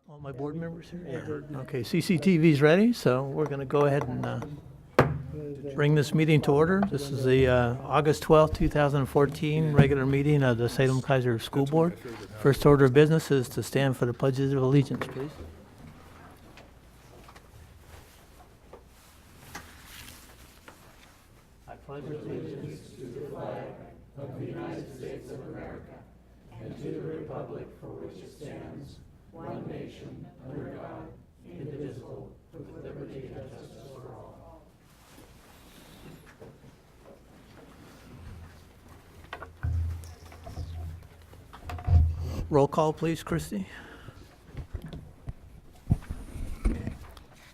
All my board members here? Yeah. Okay, CCTV's ready, so we're going to go ahead and bring this meeting to order. This is the August 12th, 2014 regular meeting of the Salem Keizer School Board. First order of business is to stand for the Pledge of Allegiance, please. I pledge allegiance to the flag of the United States of America and to the republic for which it stands, one nation, under God, indivisible, with liberty and justice for all. Roll call, please, Christy.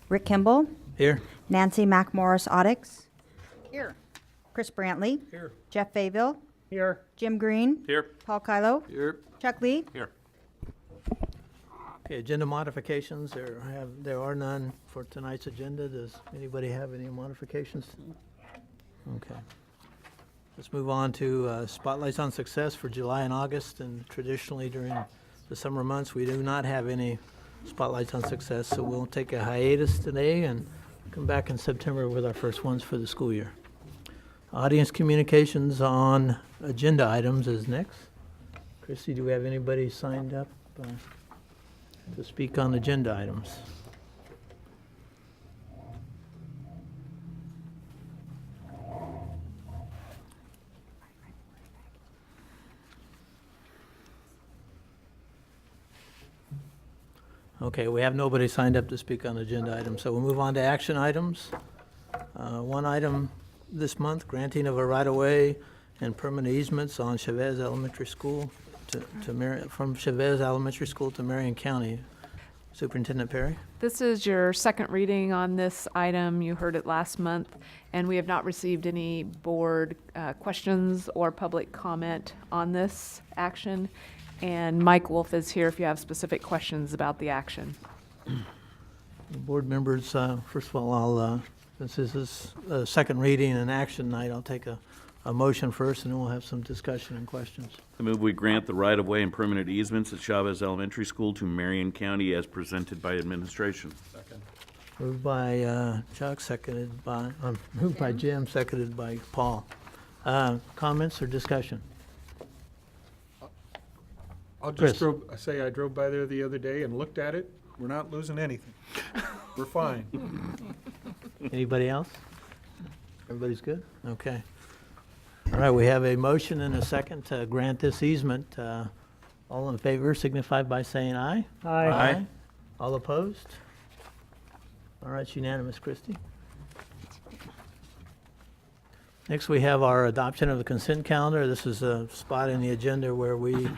Rick Kimball, Here. Nancy McMorris Audix, Here. Chris Brantley, Here. Jeff Fayville, Here. Jim Green, Here. Paul Kylo, Here. Chuck Lee. Here. Okay, agenda modifications, there are none for tonight's agenda. Does anybody have any modifications? Okay. Let's move on to Spotlights on Success for July and August, and traditionally during the summer months, we do not have any Spotlights on Success, so we'll take a hiatus today and come back in September with our first ones for the school year. Audience communications on agenda items is next. Christy, do we have anybody signed up to speak on agenda items? Okay, we have nobody signed up to speak on agenda items, so we'll move on to action items. One item this month, granting of a right-of-way and permanent easements on Chavez Elementary School from Chavez Elementary School to Marion County. Superintendent Perry? This is your second reading on this item. You heard it last month, and we have not received any board questions or public comment on this action. And Mike Wolf is here if you have specific questions about the action. Board members, first of all, since this is a second reading and action night, I'll take a motion first, and then we'll have some discussion and questions. I move we grant the right-of-way and permanent easements at Chavez Elementary School to Marion County as presented by administration. Second. Moved by Chuck, moved by Jim, seconded by Paul. Comments or discussion? I'll Chris. just say I drove by there the other day and looked at it. We're not losing anything. We're fine. Anybody else? Everybody's good? Okay. All right, we have a motion and a second to grant this easement. All in favor signify by saying aye. Aye. All opposed? All right, it's unanimous, Christie. Next, we have our adoption of the consent calendar. This is a spot in the agenda where we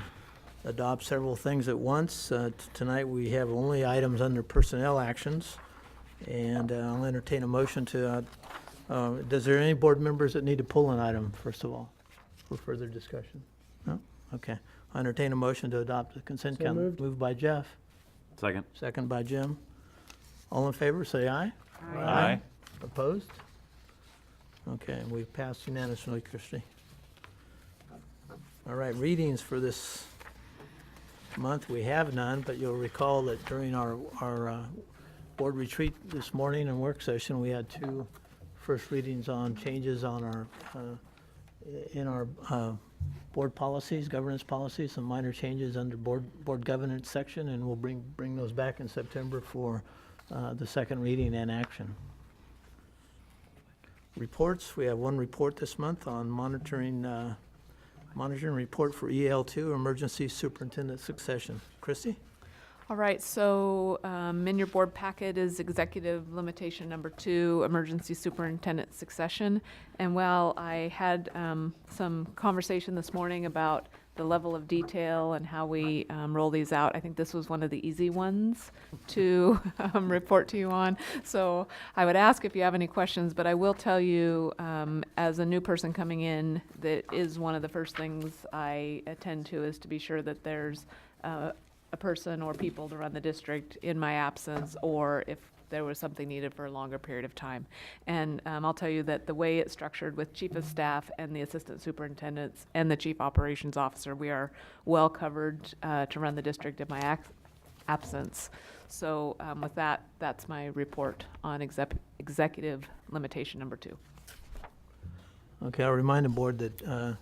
adopt several things at once. Tonight, we have only items under personnel actions, and I'll entertain a motion to does there any board members that need to pull an item, first of all, for further discussion? No? Okay. I entertain a motion to adopt the consent calendar. Moved by Jeff, Second. second by Jim. All in favor, say aye. Aye. Opposed? Okay, we've passed unanimously, Christie. All right, readings for this month, we have none, but you'll recall that during our board retreat this morning and work session, we had two first readings on changes on our board policies, governance policies, some minor changes under board governance section, and we'll bring those back in September for the second reading and action. Reports, we have one report this month on monitoring report for EL2, Emergency Superintendent Succession. Christy? All right, so in your board packet is executive limitation number 2, emergency superintendent succession. And while I had some conversation this morning about the level of detail and how we roll these out, I think this was one of the easy ones to report to you on. So I would ask if you have any questions, but I will tell you, as a new person coming in, that is one of the first things I attend to, is to be sure that there's a person or people to run the district in my absence, or if there was something needed for a longer period of time. And I'll tell you that the way it's structured with chief of staff and the assistant superintendents and the chief operations officer, we are well covered to run the district in my absence. So with that, that's my report on executive limitation number 2. Okay, I'll remind the board that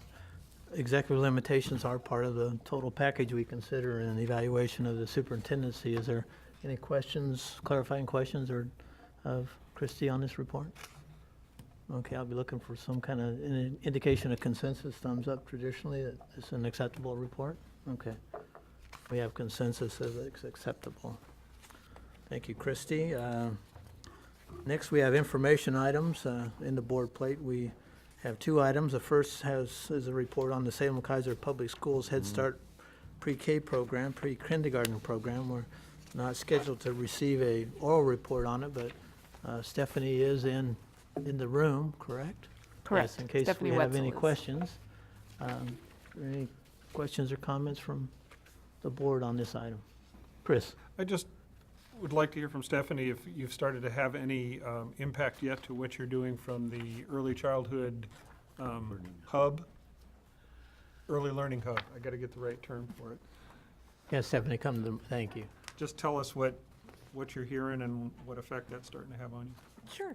executive limitations are part of the total package we consider in the evaluation of the superintendency. Is there any questions, clarifying questions or of Christie on this report? Okay, I'll be looking for some kind of indication of consensus, thumbs up traditionally, that it's an acceptable report. Okay. We have consensus that it's acceptable. Thank you, Christie. Next, we have information items. In the board plate, we have 2 items. The first is a report on the Salem Keizer Public Schools Head Start pre-K program, pre-kindergarten program. We're not scheduled to receive a oral report on it, but Stephanie is in the room, correct? Correct. Yes, in case Stephanie we have Wetzel any is. questions. Any questions or comments from the board on this item? Chris? I just would like to hear from Stephanie if you've started to have any impact yet to what you're doing from the early childhood hub, early learning hub. I got to get the right term for it. Yes, Stephanie, come to the, thank you. Just tell us what you're hearing and what effect that's starting to have on you. Sure.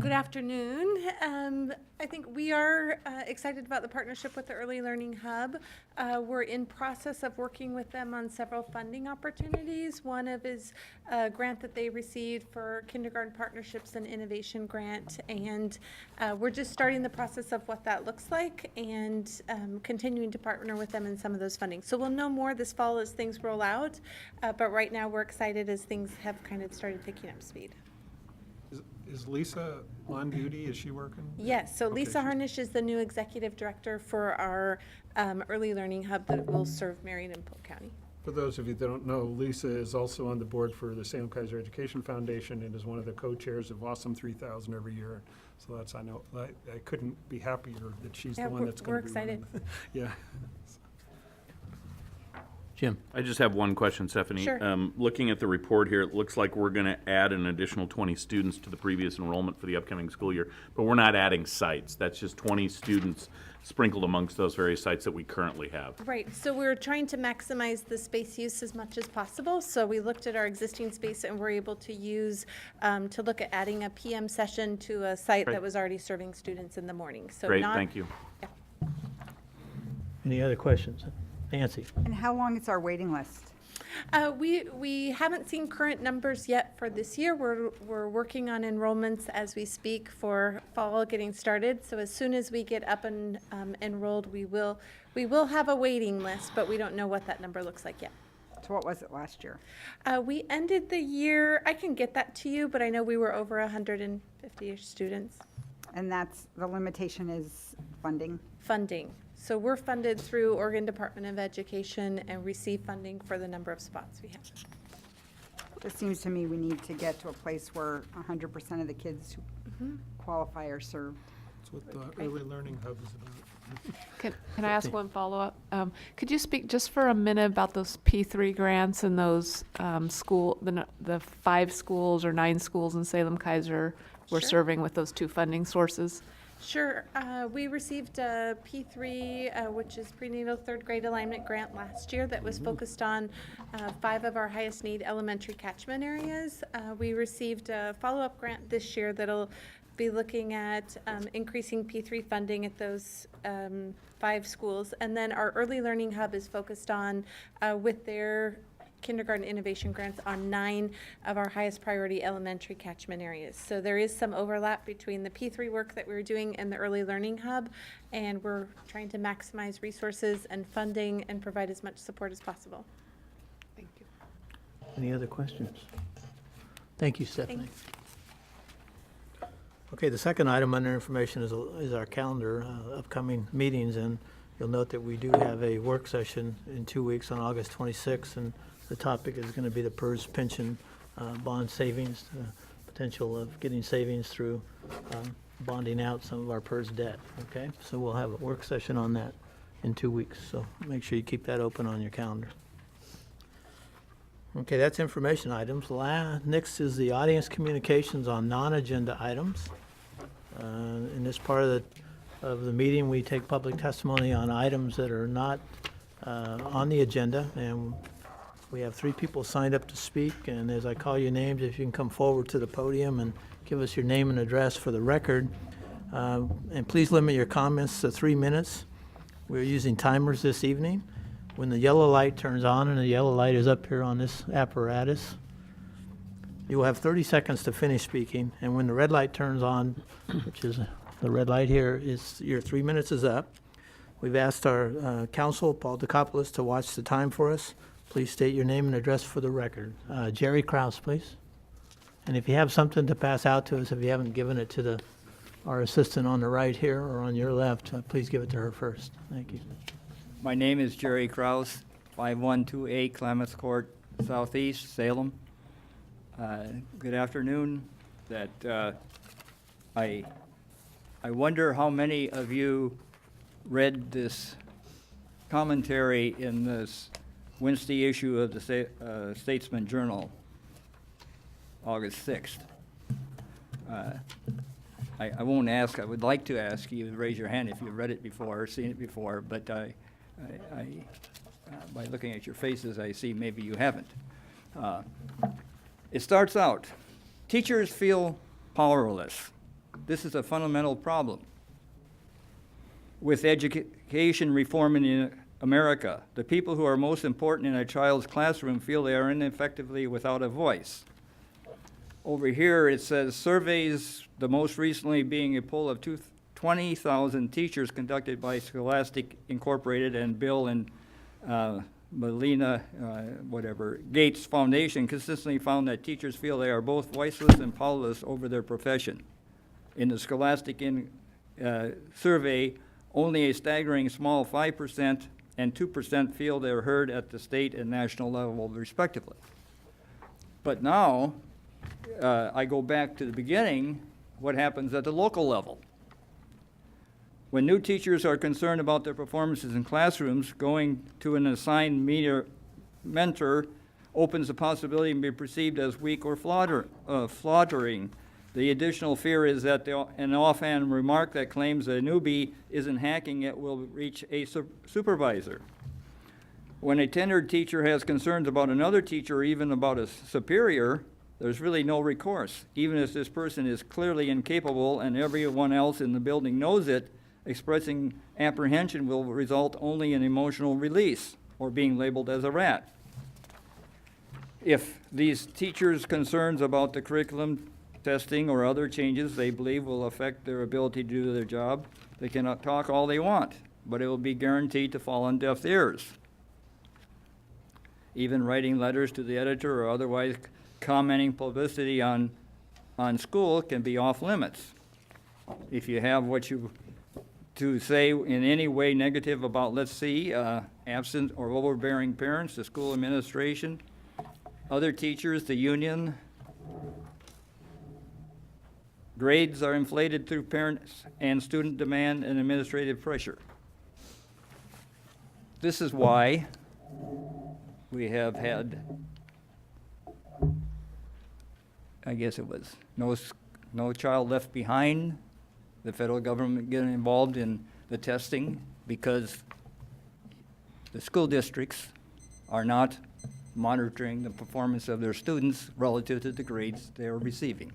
Good afternoon. I think we are excited about the partnership with the Early Learning Hub. We're in process of working with them on several funding opportunities. One of is a grant that they received for kindergarten partnerships and innovation grant, and we're just starting the process of what that looks like and continuing to partner with them in some of those funding. So we'll know more this fall as things roll out, but right now we're excited as things have kind of started picking up speed. Is Lisa on duty? Is she working? Yes, so Okay, Lisa she's- Harnish is the new executive director for our early learning hub that will serve Marion and Polk County. For those of you that don't know, Lisa is also on the board for the Salem Keizer Education Foundation and is one of the co-chairs of Awesome 3000 every year. So that's, I know, I couldn't be happier that she's the Yeah, one that's we're going to be running. excited. Yeah. Jim? I just have one question, Stephanie. Sure. Looking at the report here, it looks like we're going to add an additional 20 students to the previous enrollment for the upcoming school year, but we're not adding sites. That's just 20 students sprinkled amongst those various sites that we currently have. Right, so we're trying to maximize the space use as much as possible. So we looked at our existing space and we're able to use, to look at adding a PM session to a site Great. that was already serving students in the morning. So Great, not- thank you. Any other questions? Nancy? And how long is our waiting list? We haven't seen current numbers yet for this year. We're working on enrollments as we speak for fall getting started. So as soon as we get up and enrolled, we will have a waiting list, but we don't know what that number looks like yet. So what was it last year? We ended the year, I can get that to you, but I know we were over 150-ish students. And that's, the limitation is funding? Funding. So we're funded through Oregon Department of Education and receive funding for the number of spots we have. It seems to me we need to get to a place where 100% of the kids who qualify are served. That's what the Early Learning Hub is about. Can I ask one follow-up? Could you speak just for a minute about those P3 grants and those the 5 schools or 9 schools in Salem Keizer we're Sure. serving with those 2 funding sources? Sure. We received a P3, which is prenatal 3rd grade alignment grant last year that was focused on 5 of our highest need elementary catchment areas. We received a follow-up grant this year that'll be looking at increasing P3 funding at those 5 schools. And then our early learning hub is focused on, with their kindergarten innovation grants, on 9 of our highest priority elementary catchment areas. So there is some overlap between the P3 work that we're doing and the early learning hub, and we're trying to maximize resources and funding and provide as much support as possible. Thank you. Any other questions? Thank you, Stephanie. Thanks. Okay, the second item under information is our calendar, upcoming meetings, and you'll note that we do have a work session in 2 weeks on August 26th, and the topic is going to be the PERS pension bond savings, potential of getting savings through bonding out some of our PERS debt, okay? So we'll have a work session on that in 2 weeks, so make sure you keep that open on your calendar. Okay, that's information items. Next is the audience communications on non-agenda items. In this part of the meeting, we take public testimony on items that are not on the agenda, and We have 3 people signed up to speak, and as I call your names, if you can come forward to the podium and give us your name and address for the record. And please limit your comments to 3 minutes. We're using timers this evening. When the yellow light turns on, and the yellow light is up here on this apparatus, you will have 30 seconds to finish speaking, and when the red light turns on, which is the red light here, is your 3 minutes is up. We've asked our counsel, Paul Dekopoulos, to watch the time for us. Please state your name and address for the record. Jerry Krause, please. And if you have something to pass out to us, if you haven't given it to our assistant on the right here or on your left, please give it to her first. Thank you. My name is Jerry Krause, 5128 Klamath Court Southeast, Salem. Good afternoon. I wonder how many of you read this commentary in this Wednesday issue of the Statesman Journal, August 6th. I won't ask. I would like to ask you to raise your hand if you've read it before or seen it before, but by looking at your faces, I see maybe you haven't. It starts out, teachers feel powerless. This is a fundamental problem. With education reform in America, the people who are most important in a child's classroom feel they are ineffectively without a voice. Over here it says surveys, the most recently being a poll of 20,000 teachers conducted by Scholastic Incorporated and Bill and Melinda Gates Foundation, consistently found that teachers feel they are both voiceless and powerless over their profession. In the Scholastic survey, only a staggering small 5% and 2% feel they're heard at the state and national level, respectively. But now, I go back to the beginning, what happens at the local level? When new teachers are concerned about their performances in classrooms, going to an assigned mentor opens the possibility of being perceived as weak or flattering. The additional fear is that an offhand remark that claims a newbie isn't hacking it will reach a supervisor. When a tenured teacher has concerns about another teacher or even about a superior, there's really no recourse. Even if this person is clearly incapable and everyone else in the building knows it, expressing apprehension will result only in emotional release or being labeled as a rat. If these teachers' concerns about the curriculum, testing, or other changes they believe will affect their ability to do their job, they cannot talk all they want, but it will be guaranteed to fall on deaf ears. Even writing letters to the editor or otherwise commenting publicity on school can be off limits. If you have what you to say in any way negative about, let's see, absent or overbearing parents, the school administration, other teachers, the union, grades are inflated through parents and student demand and administrative pressure. This is why we have had, I guess it was no child left behind, the federal government getting involved in the testing because the school districts are not monitoring the performance of their students relative to the grades they are receiving.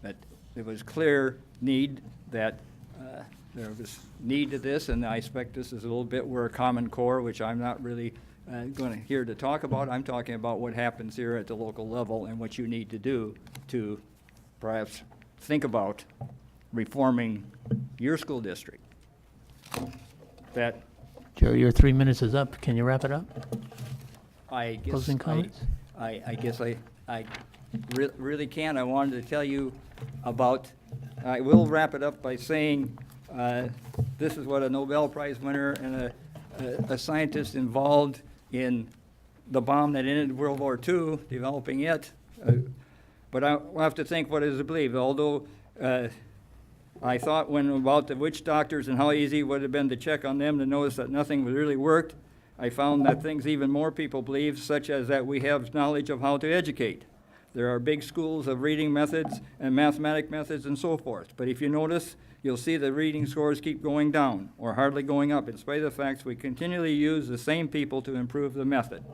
That there was clear need that there was need to this, and I expect this is a little bit where a Common Core, which I'm not really going to here to talk about. I'm talking about what happens here at the local level and what you need to do to perhaps think about reforming your school district. That Jerry, your 3 minutes is up. Can you wrap it up? I guess Closing comments? I guess I really can. I wanted to tell you about, I will wrap it up by saying this is what a Nobel Prize winner and a scientist involved in the bomb that ended World War II, developing it. But I have to think what is to believe. Although I thought when about the witch doctors and how easy it would have been to check on them to notice that nothing really worked, I found that things even more people believe, such as that we have knowledge of how to educate. There are big schools of reading methods and mathematic methods and so forth. But if you notice, you'll see the reading scores keep going down or hardly going up, in spite of the fact we continually use the same people to improve the method.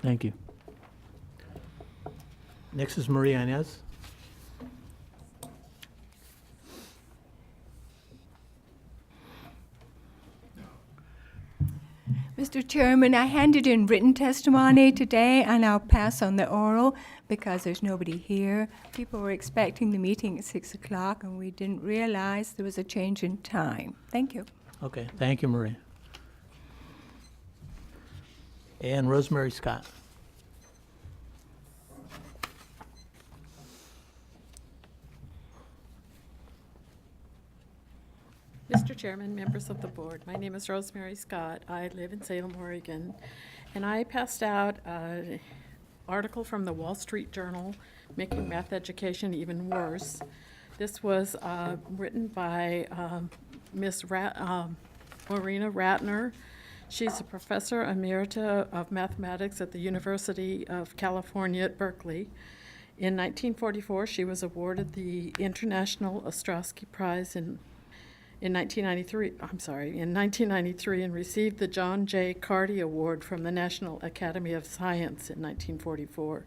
Thank you. Next is Maria Inez. Mr. Chairman, I handed in written testimony today, and I'll pass on the oral because there's nobody here. People were expecting the meeting at 6 o'clock, and we didn't realize there was a change in time. Thank you. Okay, thank you, Maria. And Rosemary Scott. Mr. Chairman, members of the board, my name is Rosemary Scott. I live in Salem, Oregon, and I passed out an article from the Wall Street Journal, Making Math Education Even Worse. This was written by Miss Marina Ratner. She's a professor emerita of mathematics at the University of California at Berkeley. In 1944, she was awarded the International Ostrowski Prize in 1993 and received the John J. Carty Award from the National Academy of Science in 1944.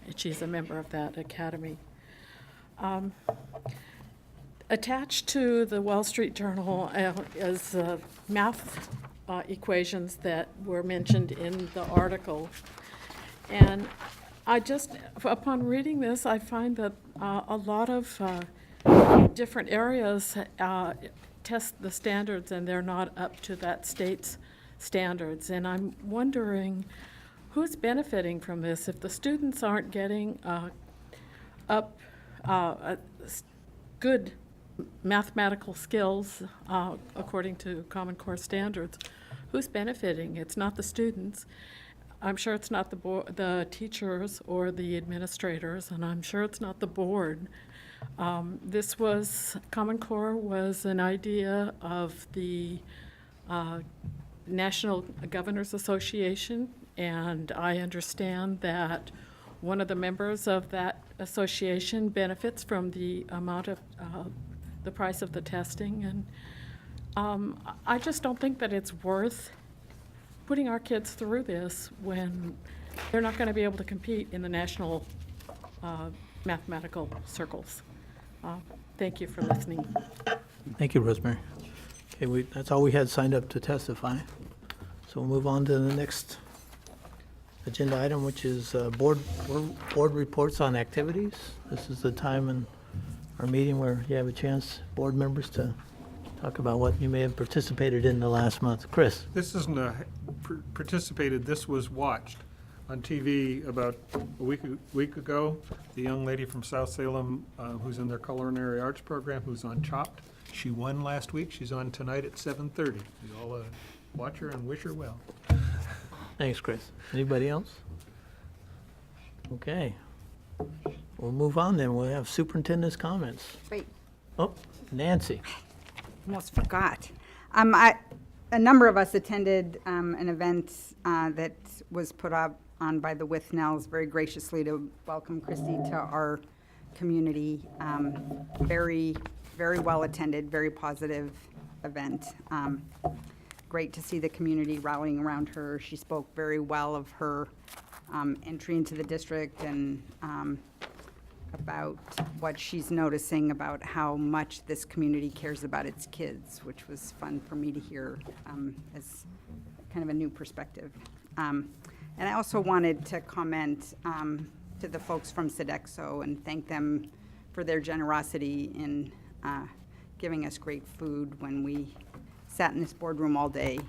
And she's a member of that academy. Attached to the Wall Street Journal is math equations that were mentioned in the article. And I just, upon reading this, I find that a lot of different areas test the standards and they're not up to that state's standards. And I'm wondering who's benefiting from this if the students aren't getting good mathematical skills according to Common Core standards. Who's benefiting? It's not the students. I'm sure it's not the teachers or the administrators, and I'm sure it's not the board. Common Core was an idea of the National Governors Association, and I understand that one of the members of that association benefits from the amount of the price of the testing, and I just don't think that it's worth putting our kids through this when they're not going to be able to compete in the national mathematical circles. Thank you for listening. Thank you, Rosemary. Okay, that's all we had signed up to testify. So we'll move on to the next agenda item, which is board reports on activities. This is the time in our meeting where you have a chance, board members, to talk about what you may have participated in the last month. Chris? This isn't participated, this was watched on TV about a week ago. The young lady from South Salem who's in their culinary arts program, who's on Chopped, she won last week. She's on tonight at 7:30. We all watch her and wish her well. Thanks, Chris. Anybody else? Okay. We'll move on then. We'll have superintendent's comments. Wait, Oh, Nancy. almost forgot. A number of us attended an event that was put up on by the Withnells very graciously to welcome Christy to our community. Very, very well attended, very positive event. Great to see the community rallying around her. She spoke very well of her entry into the district and about what she's noticing about how much this community cares about its kids, which was fun for me to hear as kind of a new perspective. And I also wanted to comment to the folks from Sodexo and thank them for their generosity in giving us great food when we sat in this boardroom all day,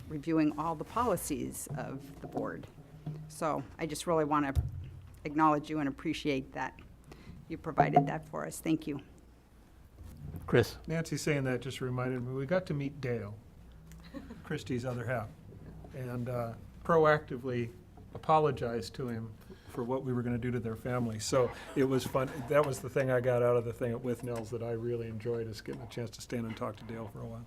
reviewing all the policies of the board. So I just really want to acknowledge you and appreciate that you provided that for us. Thank you. Chris? Nancy saying that just reminded me, we got to meet Dale, Christie's other half, and proactively apologized to him for what we were going to do to their family. So it was fun. That was the thing I got out of the thing at Withnells that I really enjoyed, is getting a chance to stand and talk to Dale for a while.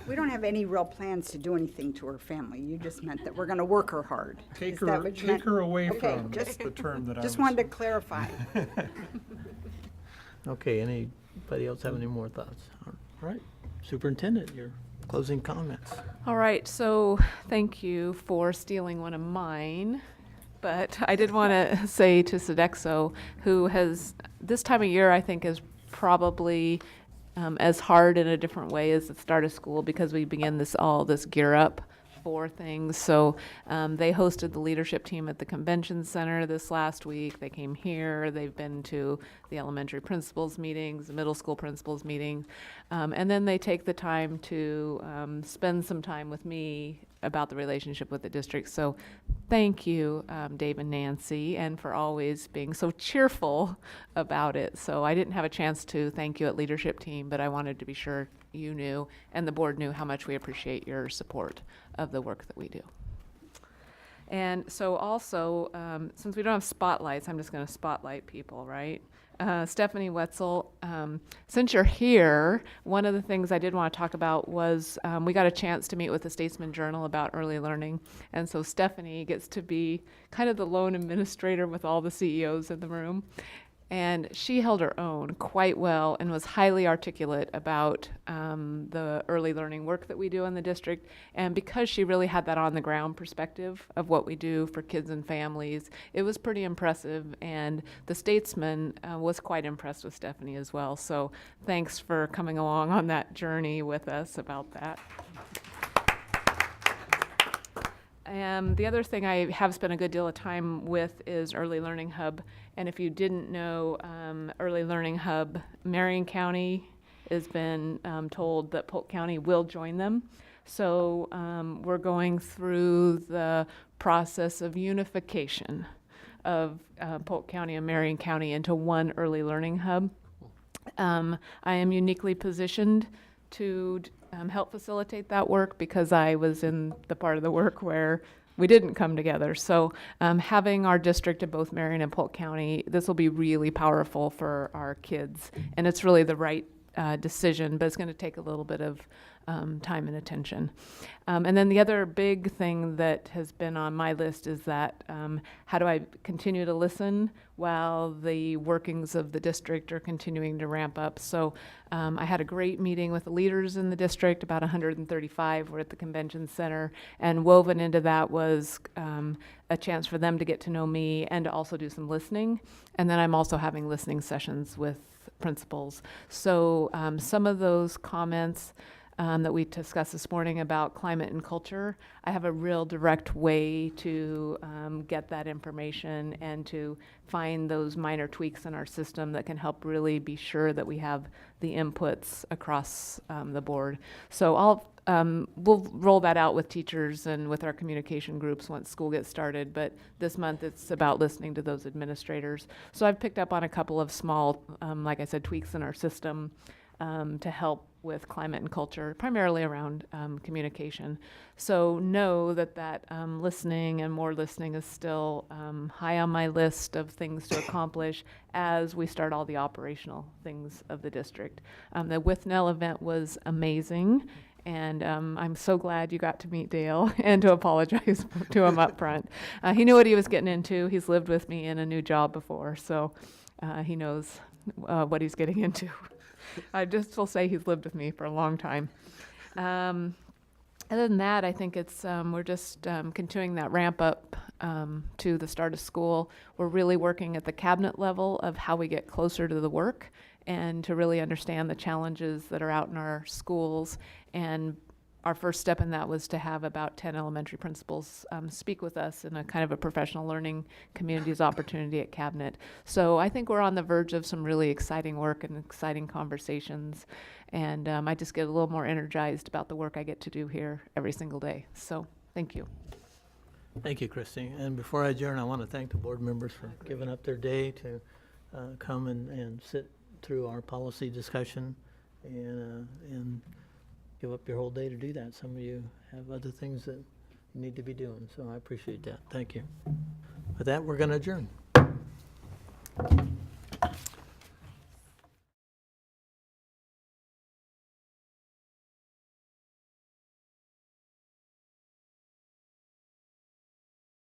We don't have any real plans to do anything to her family. You just meant that we're going to work her hard. Take Is that her, what you take meant? her away Okay, from, that's the term that I was. Just wanted to clarify. Okay, anybody else have any more thoughts? All right, superintendent, your closing comments. All right, so thank you for stealing one of mine. But I did want to say to Sodexo, who has, this time of year, I think is probably as hard in a different way as the start of school, because we begin this gear up for things. So they hosted the leadership team at the convention center this last week. They came here. They've been to the elementary principals meetings, the middle school principals meetings, and then they take the time to spend some time with me about the relationship with the district. So thank you, Dave and Nancy, and for always being so cheerful about it. So I didn't have a chance to thank you at leadership team, but I wanted to be sure you knew and the board knew how much we appreciate your support of the work that we do. And so also, since we don't have spotlights, I'm just going to spotlight people, right? Stephanie Wetzel, since you're here, one of the things I did want to talk about was we got a chance to meet with the Statesman Journal about early learning. And so Stephanie gets to be kind of the lone administrator with all the CEOs in the room. And she held her own quite well and was highly articulate about the early learning work that we do in the district. And because she really had that on the ground perspective of what we do for kids and families, it was pretty impressive. And the Statesman was quite impressed with Stephanie as well. So thanks for coming along on that journey with us about that. And the other thing I have spent a good deal of time with is Early Learning Hub. And if you didn't know, Early Learning Hub, Marion County has been told that Polk County will join them. So we're going through the process of unification of Polk County and Marion County into one Early Learning Hub. I am uniquely positioned to help facilitate that work because I was in the part of the work where we didn't come together. So having our district in both Marion and Polk County, this will be really powerful for our kids. And it's really the right decision, but it's going to take a little bit of time and attention. And then the other big thing that has been on my list is that how do I continue to listen while the workings of the district are continuing to ramp up? So I had a great meeting with the leaders in the district, about 135 were at the convention center, and woven into that was a chance for them to get to know me and to also do some listening. And then I'm also having listening sessions with principals. So some of those comments that we discussed this morning about climate and culture, I have a real direct way to get that information and to find those minor tweaks in our system that can help really be sure that we have the inputs across the board. So we'll roll that out with teachers and with our communication groups once school gets started, but this month it's about listening to those administrators. So I've picked up on a couple of small, like I said, tweaks in our system to help with climate and culture, primarily around communication. So know that listening and more listening is still high on my list of things to accomplish as we start all the operational things of the district. The Withnell event was amazing, and I'm so glad you got to meet Dale and to apologize to him up front. He knew what he was getting into. He's lived with me in a new job before, so he knows what he's getting into. I just will say he's lived with me for a long time. Other than that, I think it's we're just continuing that ramp up to the start of school. We're really working at the cabinet level of how we get closer to the work and to really understand the challenges that are out in our schools. And our first step in that was to have about 10 elementary principals speak with us in a kind of a professional learning communities opportunity at Cabinet. So I think we're on the verge of some really exciting work and exciting conversations. And I just get a little more energized about the work I get to do here every single day. So thank you. Thank you, Christy. And before I adjourn, I want to thank the board members for giving up their day to come and sit through our policy discussion and give up your whole day to do that. Some of you have other things that you need to be doing, so I appreciate that. Thank you. With that, we're going to adjourn.